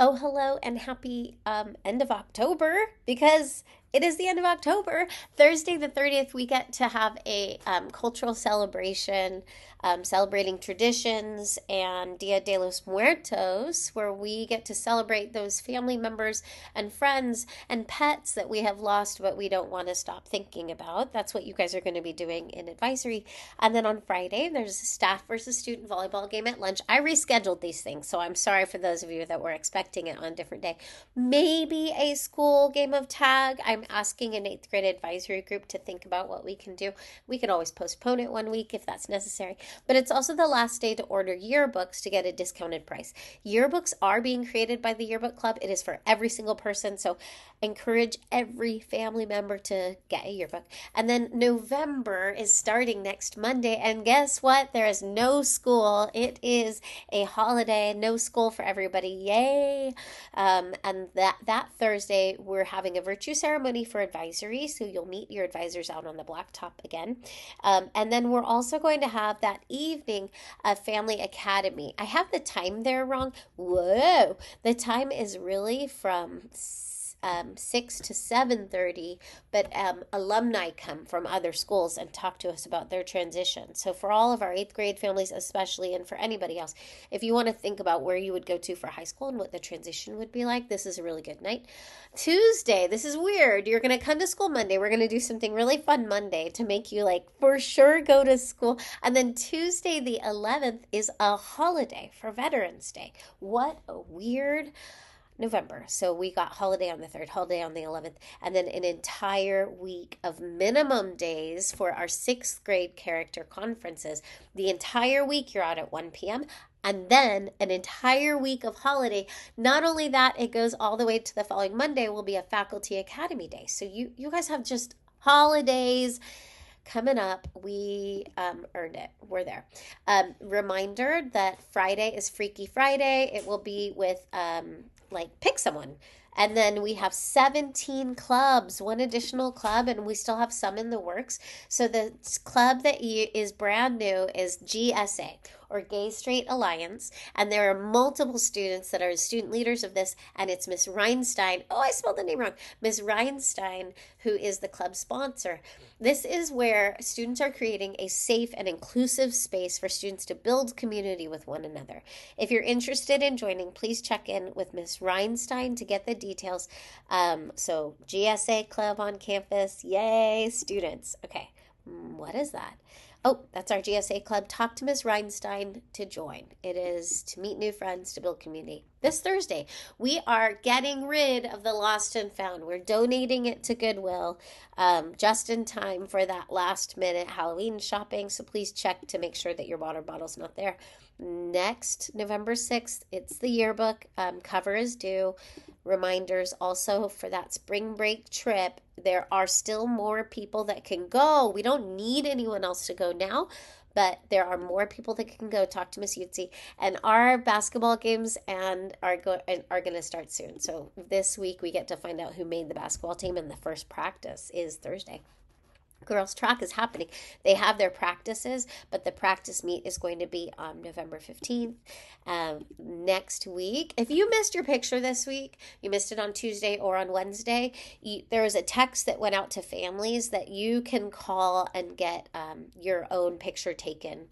Oh, hello and happy end of October because it is the end of October. Thursday, the 30th, we get to have a cultural celebration celebrating traditions and Dia de los Muertos, where we get to celebrate those family members and friends and pets that we have lost, but we don't want to stop thinking about. That's what you guys are going to be doing in advisory. And then on Friday, there's a staff versus student volleyball game at lunch. I rescheduled these things, so I'm sorry for those of you that were expecting it on a different day. Maybe a school game of tag. I'm asking an eighth grade advisory group to think about what we can do. We could always postpone it one week if that's necessary. But it's also the last day to order yearbooks to get a discounted price. Yearbooks are being created by the Yearbook Club. It is for every single person, so encourage every family member to get a yearbook. And then November is starting next Monday, and guess what? There is no school. It is a holiday, no school for everybody. Yay! And that Thursday, we're having a virtue ceremony for advisory, so you'll meet your advisors out on the blacktop again. And then we're also going to have that evening a family academy. I have the time there wrong. Whoa! The time is really from 6 to 7:30, but alumni come from other schools and talk to us about their transition. So for all of our eighth grade families especially, and for anybody else, if you want to think about where you would go to for high school and what the transition would be like, this is a really good night. Tuesday, this is weird. You're going to come to school Monday. We're going to do something really fun Monday to make you like for sure go to school. And then Tuesday the 11th is a holiday for Veterans Day. What a weird November. So we got holiday on the 3rd, holiday on the 11th, and then an entire week of minimum days for our 6th grade character conferences. The entire week you're out at 1 p.m. And then an entire week of holiday. Not only that, it goes all the way to the following Monday will be a faculty academy day. So you guys have just holidays coming up. We earned it. We're there. Reminder that Friday is Freaky Friday. It will be with pick someone. And then we have 17 clubs, one additional club, and we still have some in the works. So the club that is brand new is GSA, or Gay Straight Alliance, and there are multiple students that are student leaders of this, and it's Miss Reinstein. Oh, I spelled the name wrong. Miss Reinstein, who is the club sponsor. This is where students are creating a safe and inclusive space for students to build community with one another. If you're interested in joining, please check in with Miss Reinstein to get the details. So GSA club on campus, yay, students. Okay, what is that? Oh, that's our GSA club. Talk to Ms. Reinstein to join. It is to meet new friends, to build community. This Thursday, we are getting rid of the lost and found. We're donating it to Goodwill just in time for that last minute Halloween shopping. So please check to make sure that your water bottle's not there. Next, November 6th, it's the yearbook. Cover is due. Reminders also for that spring break trip. There are still more people that can go. We don't need anyone else to go now, but there are more people that can go. Talk to Miss Eutsey. And our basketball games are going to start soon. So this week we get to find out who made the basketball team, and the first practice is Thursday. Girls track is happening. They have their practices, but the practice meet is going to be on November 15th next week. If you missed your picture this week, you missed it on Tuesday or on Wednesday, there was a text that went out to families that you can call and get your own picture taken.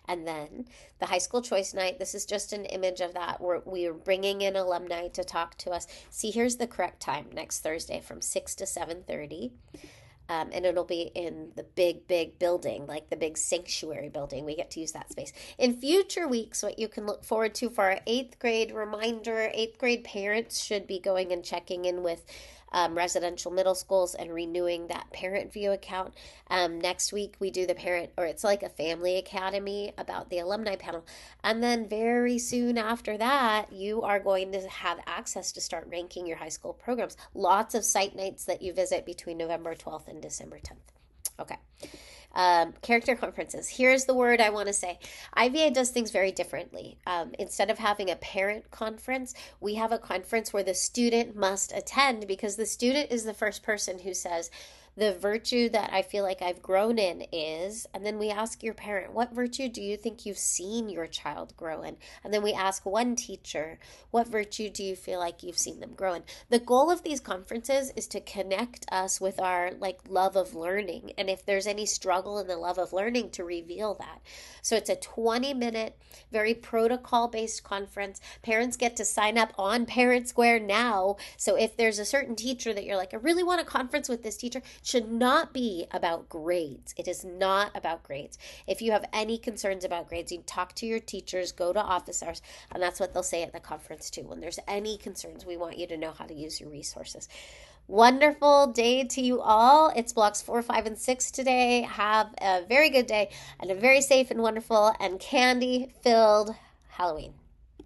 And then the high school choice night, this is just an image of that. We're bringing in alumni to talk to us. See, here's the correct time, next Thursday from 6 to 7:30. And it'll be in the big building, like the big sanctuary building. We get to use that space. In future weeks, what you can look forward to for our 8th grade reminder, 8th grade parents should be going and checking in with residential middle schools and renewing that parent view account. Next week we do the parent, or it's like a family academy about the alumni panel. And then very soon after that, you are going to have access to start ranking your high school programs. Lots of site nights that you visit between November 12th and December 10th. Okay. Character conferences. Here's the word I want to say. IVA does things very differently. Instead of having a parent conference, we have a conference where the student must attend, because the student is the first person who says, the virtue that I feel like I've grown in is, and then we ask your parent, what virtue do you think you've seen your child grow in? And then we ask one teacher, what virtue do you feel like you've seen them grow in? The goal of these conferences is to connect us with our like love of learning. And if there's any struggle in the love of learning, to reveal that. So it's a 20-minute, very protocol-based conference. Parents get to sign up on Parent Square now. So if there's a certain teacher that you're like, I really want a conference with this teacher, it should not be about grades. It is not about grades. If you have any concerns about grades, you talk to your teachers, go to office hours, and that's what they'll say at the conference too. When there's any concerns, we want you to know how to use your resources. Wonderful day to you all. It's blocks 4, 5, and 6 today. Have a very good day and a very safe and wonderful and candy-filled Halloween.